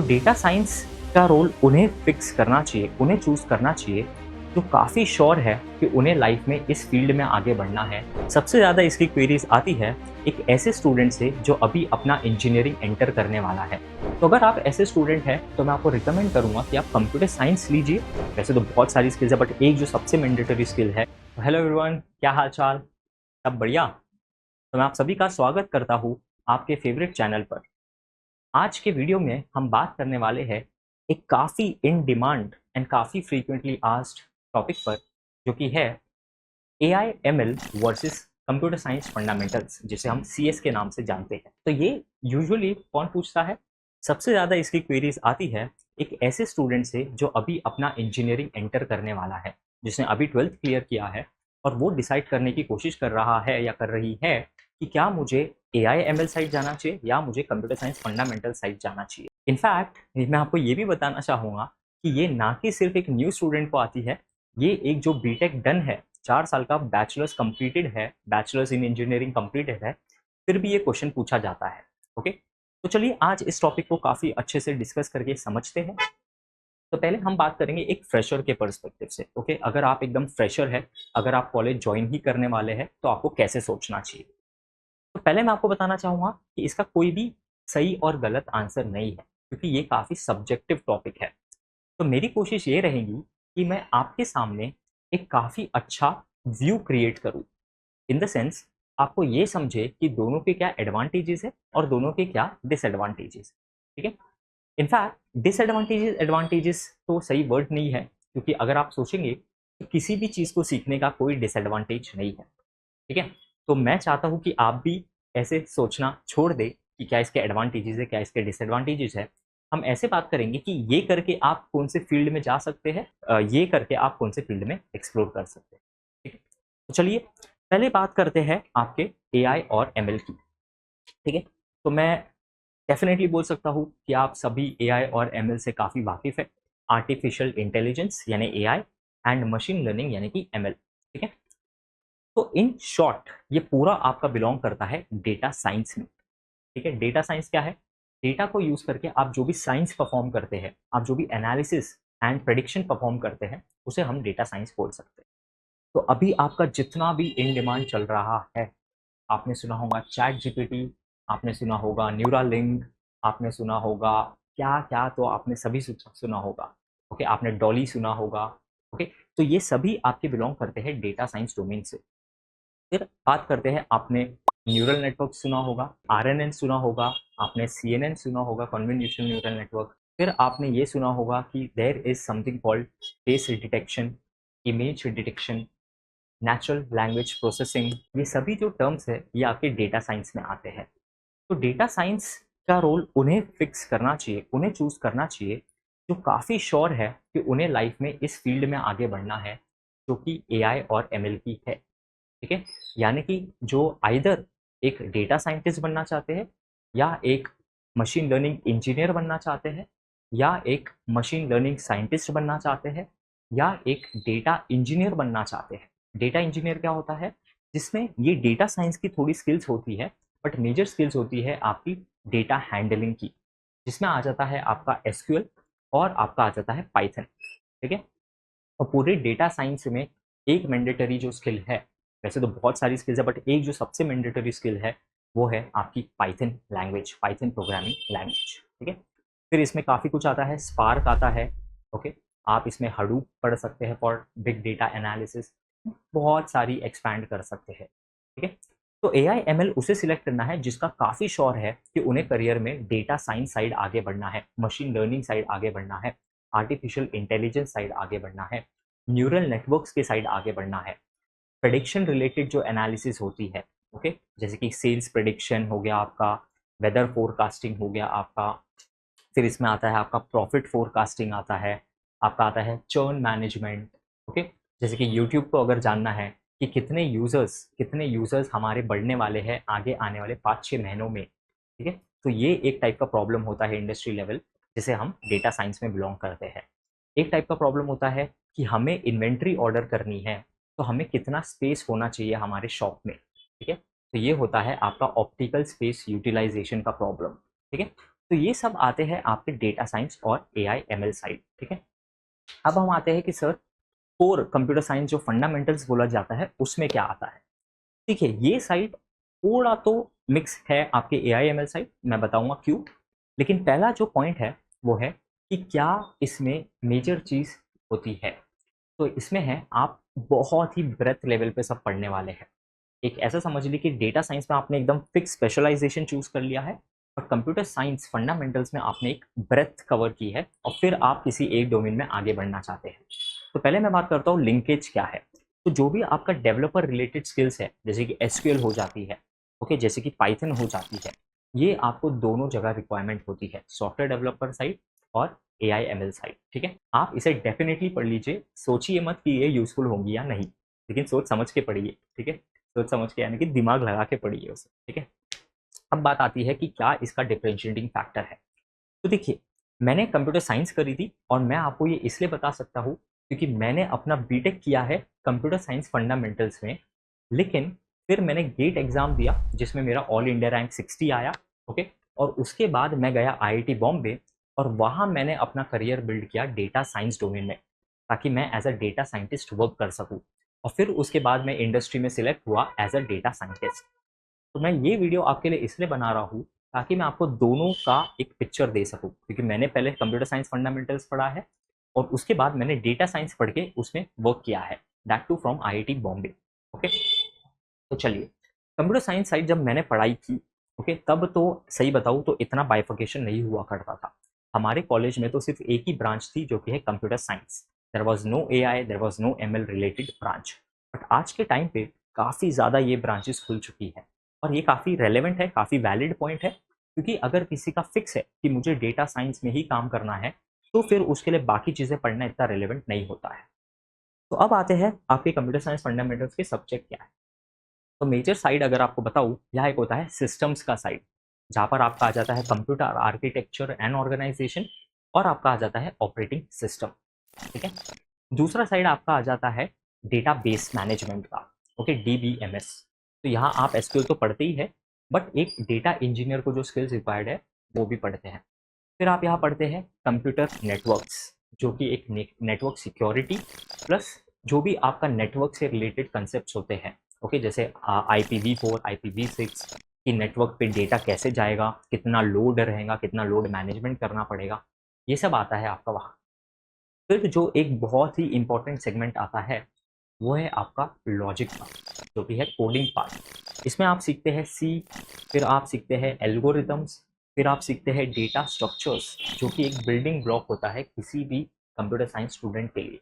तो data science का role उन्हें फिक्स करना चाहिए, उन्हें चूज़ करना चाहिए, जो काफ़ी श्योर है कि उन्हें लाइफ में इस फील्ड में आगे बढ़ना है। सबसे ज़्यादा इसकी क्वेरीज़ आती है एक ऐसे स्टूडेंट से जो अभी अपना इंजीनियरिंग एंटर करने वाला है। तो अगर आप ऐसे स्टूडेंट हैं, तो मैं आपको रिकमेंड करूँगा कि आप कंप्यूटर साइंस लीजिए। वैसे तो बहुत सारी स्किल्स है, बट एक जो सबसे मैंडेटरी स्किल है। तो हेलो एवरीवन, क्या हाल-चाल? सब बढ़िया? तो मैं आप सभी का स्वागत करता हूँ आपके फ़ेवरेट चैनल पर। आज के वीडियो में हम बात करने वाले हैं एक काफ़ी इन डिमांड एंड काफ़ी फ्रीक्वेंटली आस्क्ड टॉपिक पर, जो कि है AI ML versus computer science fundamentals, जिसे हम सीएस के नाम से जानते हैं। तो ये यूजुअली कौन पूछता है? सबसे ज़्यादा इसकी क्वेरीज आती है एक ऐसे स्टूडेंट से जो अभी अपना इंजीनियरिंग एंटर करने वाला है, जिसने अभी 12th क्लियर किया है और वो डिसाइड करने की कोशिश कर रहा है या कर रही है कि क्या मुझे एआई एमएल साइड जाना चाहिए या मुझे कंप्यूटर साइंस फंडामेंटल साइड जाना चाहिए। इनफैक्ट मैं आपको ये भी बताना चाहूँगा कि ये ना कि सिर्फ एक न्यू स्टूडेंट को आती है, ये एक जो बीटेक डन है, 4 साल का बैचलर्स कंप्लीटेड है, बैचलर्स इन इंजीनियरिंग कंप्लीटेड है, फिर भी ये क्वेश्चन पूछा जाता है। ओके, तो चलिए आज इस टॉपिक को काफ़ी अच्छे से डिस्कस करके समझते हैं। तो पहले हम बात करेंगे एक फ्रेशर के पर्सपेक्टिव से। ओके, अगर आप एकदम फ्रेशर है, अगर आप कॉलेज ज्वाइन ही करने वाले हैं, तो आपको कैसे सोचना चाहिए। तो पहले मैं आपको बताना चाहूँगा कि इसका कोई भी सही और गलत आंसर नहीं है, क्योंकि ये काफ़ी सब्जेक्टिव टॉपिक है। तो मेरी कोशिश ये रहेगी कि मैं आपके सामने एक काफ़ी अच्छा व्यू क्रिएट करूँ। इन द सेंस, आपको ये समझे कि दोनों के क्या एडवांटेजेस है और दोनों के क्या डिसएडवांटेजेस। ठीक है? इनफैक्ट डिसएडवांटेजेस एडवांटेजेस तो सही वर्ड नहीं है, क्योंकि अगर आप सोचेंगे कि किसी भी चीज़ को सीखने का कोई डिसएडवांटेज नहीं है। ठीक है? तो मैं चाहता हूँ कि आप भी ऐसे सोचना छोड़ दें कि क्या इसके एडवांटेजेस है, क्या इसके डिसएडवांटेजेस है। हम ऐसे बात करेंगे कि ये करके आप कौन से फील्ड में जा सकते हैं, ये करके आप कौन से फील्ड में एक्सप्लोर कर सकते हैं। ठीक है? तो चलिए पहले बात करते हैं आपके एआई और एमएल की। ठीक है? तो मैं डेफ़िनेटली बोल सकता हूँ कि आप सभी एआई और एमएल से काफ़ी वाकिफ़ हैं। आर्टिफ़िशियल इंटेलिजेंस यानी एआई एंड मशीन लर्निंग यानी कि एमएल। ठीक है? तो इन शॉर्ट ये पूरा आपका बिलॉन्ग करता है डेटा साइंस में। ठीक है? डेटा साइंस क्या है? डेटा को यूज़ करके आप जो भी साइंस परफ़ॉर्म करते हैं, आप जो भी एनालिसिस एंड प्रेडिक्शन परफ़ॉर्म करते हैं, उसे हम डेटा साइंस बोल सकते हैं। तो अभी आपका जितना भी इन डिमांड चल रहा है, आपने सुना होगा चैट जीपीटी, आपने सुना होगा न्यूरालिंक, आपने सुना होगा क्या-क्या, तो आपने सभी सुना होगा। ओके, आपने डॉली सुना होगा। ओके, तो ये सभी आपके बिलॉन्ग करते हैं डेटा साइंस डोमेन से। फिर बात करते हैं, आपने न्यूरल नेटवर्क सुना होगा, आरएनएन सुना होगा, आपने सीएनएन सुना होगा, कन्वोल्यूशनल न्यूरल नेटवर्क। फिर आपने ये सुना होगा कि there is something called face detection, image detection, natural language processing. ये सभी जो टर्म्स है, ये आपके डेटा साइंस में आते हैं। तो डेटा साइंस का रोल उन्हें फिक्स करना चाहिए, उन्हें चूज करना चाहिए, जो काफ़ी श्योर है कि उन्हें लाइफ में इस फील्ड में आगे बढ़ना है, जो कि एआई और एमएल की है। ठीक है? यानी कि जो आइदर एक डेटा साइंटिस्ट बनना चाहते हैं, या एक मशीन लर्निंग इंजीनियर बनना चाहते हैं, या एक मशीन लर्निंग साइंटिस्ट बनना चाहते हैं, या एक डेटा इंजीनियर बनना चाहते हैं। डेटा इंजीनियर क्या होता है? जिसमें ये डेटा साइंस की थोड़ी स्किल्स होती है, बट मेजर स्किल्स होती है आपकी डेटा हैंडलिंग की, जिसमें आ जाता है आपका एसक्यूएल और आपका आ जाता है पाइथन। ठीक है? और पूरे डेटा साइंस में एक मैंडेटरी जो स्किल है, वैसे तो बहुत सारी स्किल्स है, बट एक जो सबसे मैंडेटरी स्किल है, वो है आपकी Python language, Python programming language. ठीक है? फिर इसमें काफ़ी कुछ आता है, स्पार्क आता है। ओके, आप इसमें हडूप पढ़ सकते हैं फॉर बिग डेटा एनालिसिस, बहुत सारी एक्सपैंड कर सकते हैं। ठीक है? तो ए आई एम एल उसे सिलेक्ट करना है जिसका काफ़ी श्योर है कि उन्हें करियर में डेटा साइंस साइड आगे बढ़ना है, मशीन लर्निंग साइड आगे बढ़ना है, आर्टिफिशियल इंटेलिजेंस साइड आगे बढ़ना है, न्यूरल नेटवर्क्स के साइड आगे बढ़ना है, प्रेडिक्शन रिलेटेड जो एनालिसिस होती है। ओके, जैसे कि सेल्स प्रेडिक्शन हो गया आपका, वेदर फोरकास्टिंग हो गया आपका, फिर इसमें आता है आपका प्रॉफिट फोरकास्टिंग आता है, आपका आता है चर्न मैनेजमेंट। ओके, जैसे कि यूट्यूब को अगर जानना है कि कितने यूजर्स हमारे बढ़ने वाले हैं आगे आने वाले 5-6 महीनों में। ठीक है, तो ये एक टाइप का प्रॉब्लम होता है इंडस्ट्री लेवल, जिसे हम डेटा साइंस में बिलोंग करते हैं। एक टाइप का प्रॉब्लम होता है कि हमें इन्वेंट्री ऑर्डर करनी है, तो हमें कितना स्पेस होना चाहिए हमारे शॉप में। ठीक है, तो ये होता है आपका ऑप्टिकल स्पेस यूटिलाइजेशन का प्रॉब्लम। ठीक है, तो ये सब आते हैं आपके डेटा साइंस और एआई एमएल साइड, ठीक है। अब हम आते हैं कि सर कोर कंप्यूटर साइंस जो फंडामेंटल्स बोला जाता है उसमें क्या आता है। देखिए ये साइड थोड़ा तो मिक्स है आपके एआई एमएल साइड, मैं बताऊंगा क्यों। लेकिन पहला जो पॉइंट है वो है कि क्या इसमें मेजर चीज होती है। तो इसमें है आप बहुत ही ब्रेथ लेवल पे सब पढ़ने वाले हैं। एक ऐसा समझ लीजिए कि डेटा साइंस में आपने एकदम फिक्स स्पेशलाइजेशन चूज कर लिया है, और कंप्यूटर साइंस फंडामेंटल्स में आपने एक ब्रेथ कवर की है, और फिर आप किसी एक डोमेन में आगे बढ़ना चाहते हैं। तो पहले मैं बात करता हूँ लिंकेज क्या है। तो जो भी आपका डेवलपर रिलेटेड स्किल्स है, जैसे कि एसक्यूएल हो जाती है, ओके, जैसे कि पाइथन हो जाती है, ये आपको दोनों जगह रिक्वायरमेंट होती है, सॉफ्टवेयर डेवलपर साइड और एआई एमएल साइड, ठीक है। आप इसे डेफिनेटली पढ़ लीजिए, सोचिए मत कि ये यूजफुल होंगी या नहीं, लेकिन सोच समझ के पढ़िए, ठीक है। सोच समझ के यानी कि दिमाग लगा के पढ़िए उसे, ठीक है। अब बात आती है कि क्या इसका डिफरेंशिएटिंग फैक्टर है। तो देखिए, मैंने कंप्यूटर साइंस करी थी, और मैं आपको ये इसलिए बता सकता हूँ क्योंकि मैंने अपना बीटेक किया है कंप्यूटर साइंस फंडामेंटल्स में। लेकिन फिर मैंने गेट एग्जाम दिया जिसमें मेरा ऑल इंडिया रैंक 60 आया, ओके। और उसके बाद मैं गया आईआईटी बॉम्बे, और वहाँ मैंने अपना करियर बिल्ड किया डेटा साइंस डोमेन में, ताकि मैं as a data scientist work कर सकूँ। और फिर उसके बाद मैं इंडस्ट्री में सिलेक्ट हुआ एज अ डेटा साइंटिस्ट। तो मैं ये वीडियो आपके लिए इसलिए बना रहा हूँ ताकि मैं आपको दोनों का एक पिक्चर दे सकूँ, क्योंकि मैंने पहले कंप्यूटर साइंस फंडामेंटल्स पढ़ा है, और उसके बाद मैंने डेटा साइंस पढ़ के उसमें वर्क किया है, that too from IIT Bombay, okay. तो चलिए, कंप्यूटर साइंस साइड जब मैंने पढ़ाई की, ओके, तब तो सही बताऊँ तो इतना बाइफिकेशन नहीं हुआ करता था। हमारे कॉलेज में तो सिर्फ एक ही ब्रांच थी जो कि है computer science. There was no AI, there was no ML related branch. But आज के टाइम पे काफ़ी ज़्यादा ये ब्रांचेस खुल चुकी है, और ये काफ़ी रेलेवेंट है, काफ़ी वैलिड पॉइंट है, क्योंकि अगर किसी का फिक्स है कि मुझे डेटा साइंस में ही काम करना है, तो फिर उसके लिए बाकी चीज़ें पढ़ना इतना रेलेवेंट नहीं होता है। तो अब आते हैं आपके कंप्यूटर साइंस फंडामेंटल्स के सब्जेक्ट क्या है। तो मेजर साइड अगर आपको बताऊँ, यहाँ एक होता है सिस्टम्स का साइड, जहाँ पर आपका आ जाता है कंप्यूटर आर्किटेक्चर एंड ऑर्गेनाइजेशन, और आपका आ जाता है ऑपरेटिंग सिस्टम, ठीक है। दूसरा साइड आपका आ जाता है डेटाबेस मैनेजमेंट का, ओके, डीबीएमएस। तो यहाँ आप एसक्यूएल तो पढ़ते ही है, बट एक डेटा इंजीनियर को जो स्किल्स रिक्वायर्ड है वो भी पढ़ते हैं। फिर आप यहाँ पढ़ते हैं कंप्यूटर नेटवर्क्स, जो कि एक नेटवर्क सिक्योरिटी प्लस जो भी आपका नेटवर्क से रिलेटेड कंसेप्ट होते हैं, ओके, जैसे IPv4 IPv6 कि नेटवर्क पे डेटा कैसे जाएगा, कितना लोड रहेगा, कितना लोड मैनेजमेंट करना पड़ेगा, ये सब आता है आपका वहाँ। फिर जो एक बहुत ही इंपॉर्टेंट सेगमेंट आता है वो है आपका लॉजिक का, जो भी है कोडिंग पार्ट। इसमें आप सीखते हैं सी, फिर आप सीखते हैं एल्गोरिथम्स, फिर आप सीखते हैं डेटा स्ट्रक्चर्स, जो कि एक बिल्डिंग ब्लॉक होता है किसी भी कंप्यूटर साइंस स्टूडेंट के लिए।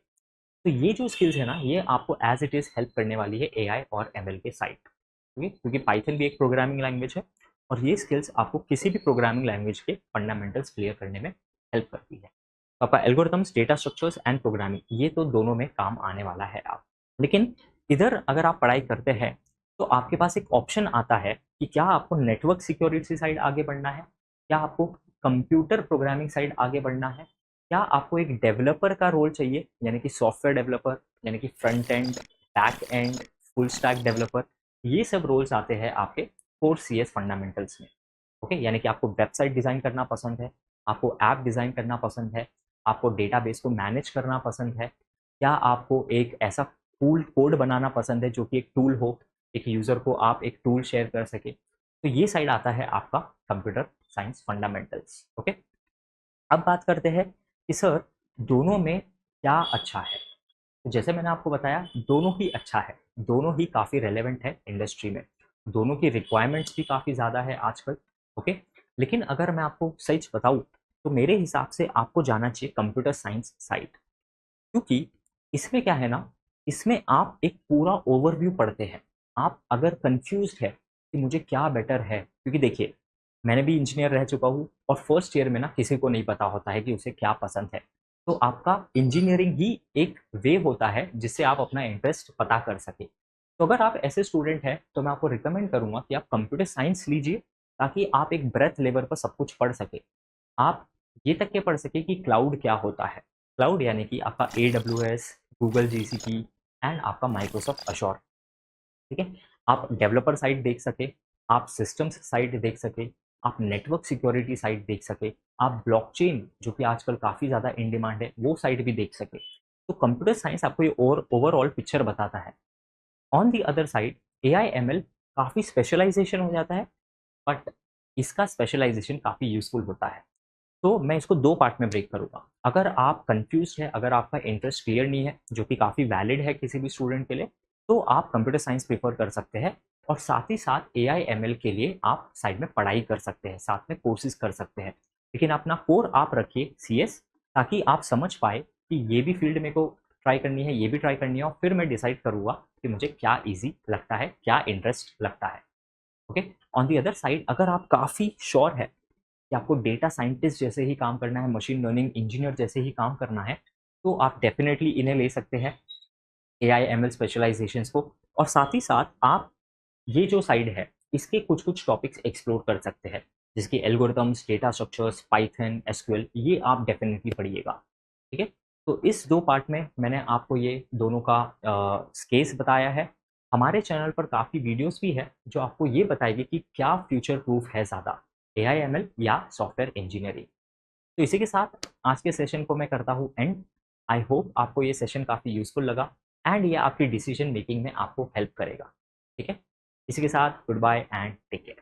तो ये जो स्किल्स है ना, ये आपको एज इट इज़ हेल्प करने वाली है एआई और एमएल के साइड, ठीक, क्योंकि पाइथन भी एक प्रोग्रामिंग लैंग्वेज है, और ये स्किल्स आपको किसी भी प्रोग्रामिंग लैंग्वेज के फंडामेंटल्स क्लियर करने में हेल्प करती है। तो आपका algorithms, data structures and programming, ये तो दोनों में काम आने वाला है आप। लेकिन इधर अगर आप पढ़ाई करते हैं तो आपके पास एक ऑप्शन आता है कि क्या आपको नेटवर्क सिक्योरिटी साइड आगे बढ़ना है, क्या आपको कंप्यूटर प्रोग्रामिंग साइड आगे बढ़ना है, क्या आपको एक डेवलपर का रोल चाहिए, यानी कि सॉफ्टवेयर डेवलपर, यानी कि front end, back and, full stack developer. ये सब रोल्स आते हैं आपके कोर CS फंडामेंटल्स में, ओके। यानी कि आपको वेबसाइट डिज़ाइन करना पसंद है, आपको ऐप डिज़ाइन करना पसंद है, आपको डेटाबेस को मैनेज करना पसंद है, या आपको एक ऐसा कूल कोड बनाना पसंद है जो कि एक टूल हो, एक यूज़र को आप एक टूल शेयर कर सके। तो ये साइड आता है आपका कंप्यूटर साइंस फंडामेंटल्स, ओके। अब बात करते हैं कि सर दोनों में क्या अच्छा है। तो जैसे मैंने आपको बताया, दोनों ही अच्छा है, दोनों ही काफ़ी रेलेवेंट है इंडस्ट्री में, दोनों की रिक्वायरमेंट्स भी काफ़ी ज़्यादा है आजकल, ओके। लेकिन अगर मैं आपको सच बताऊँ तो मेरे हिसाब से आपको जाना चाहिए कंप्यूटर साइंस साइड, क्योंकि इसमें क्या है ना, इसमें आप एक पूरा ओवरव्यू पढ़ते हैं। आप अगर कंफ्यूज्ड है कि मुझे क्या बेटर है, क्योंकि देखिए मैंने भी इंजीनियर रह चुका हूँ, और फर्स्ट ईयर में ना किसी को नहीं पता होता है कि उसे क्या पसंद है। तो आपका इंजीनियरिंग ही एक वे होता है जिससे आप अपना इंटरेस्ट पता कर सके। तो अगर आप ऐसे स्टूडेंट हैं तो मैं आपको रिकमेंड करूंगा कि आप कंप्यूटर साइंस लीजिए, ताकि आप एक ब्रेथ लेवल पर सब कुछ पढ़ सके। आप ये तक के पढ़ सके कि क्लाउड क्या होता है। क्लाउड यानी कि आपका AWS, गूगल GCP एंड आपका माइक्रोसॉफ्ट अश्योर, ठीक है। आप डेवलपर साइड देख सके, आप सिस्टम्स साइड देख सके, आप नेटवर्क सिक्योरिटी साइड देख सके, आप ब्लॉकचेन जो कि आजकल काफ़ी ज़्यादा इन डिमांड है वो साइड भी देख सके। तो कंप्यूटर साइंस आपको ये और ओवरऑल पिक्चर बताता है। On the other side AI ML काफ़ी स्पेशलाइजेशन हो जाता है, बट इसका स्पेशलाइजेशन काफ़ी यूजफुल होता है। तो मैं इसको 2 पार्ट में ब्रेक करूँगा। अगर आप कन्फ्यूज़्ड हैं, अगर आपका इंटरेस्ट क्लियर नहीं है, जो कि काफ़ी वैलिड है किसी भी स्टूडेंट के लिए, तो आप कंप्यूटर साइंस प्रेफ़र कर सकते हैं और साथ ही साथ एआई एमएल के लिए आप साइड में पढ़ाई कर सकते हैं, साथ में कोर्सेज़ कर सकते हैं। लेकिन अपना कोर आप रखिए सीएस, ताकि आप समझ पाएँ कि ये भी फ़ील्ड मेरे को ट्राई करनी है, ये भी ट्राई करनी है और फिर मैं डिसाइड करूँगा कि मुझे क्या ईज़ी लगता है, क्या इंटरेस्ट लगता है। Okay? On the other side अगर आप काफ़ी श्योर है कि आपको डेटा साइंटिस्ट जैसे ही काम करना है, मशीन लर्निंग इंजीनियर जैसे ही काम करना है, तो आप डेफ़िनेटली इन्हें ले सकते हैं, एआई एमएल स्पेशलाइज़ेशंस को। और साथ ही साथ आप ये जो साइड है, इसके कुछ-कुछ टॉपिक्स एक्सप्लोर कर सकते हैं, जैसे कि algorithms, data structures, Python, SQL, ये आप डेफ़िनेटली पढ़िएगा, ठीक है? तो इस 2 पार्ट में मैंने आपको ये दोनों का केस बताया है। हमारे चैनल पर काफ़ी वीडियोज़ भी है, जो आपको ये बताएगी कि क्या फ्यूचर प्रूफ है ज़्यादा, एआई एमएल या सॉफ्टवेयर इंजीनियरिंग। तो इसी के साथ आज के सेशन को मैं करता हूँ एंड। आई होप आपको ये सेशन काफ़ी यूज़फुल लगा एंड ये आपकी डिसीजन मेकिंग में आपको हेल्प करेगा। ठीक है? इसी के साथ good bye and take care.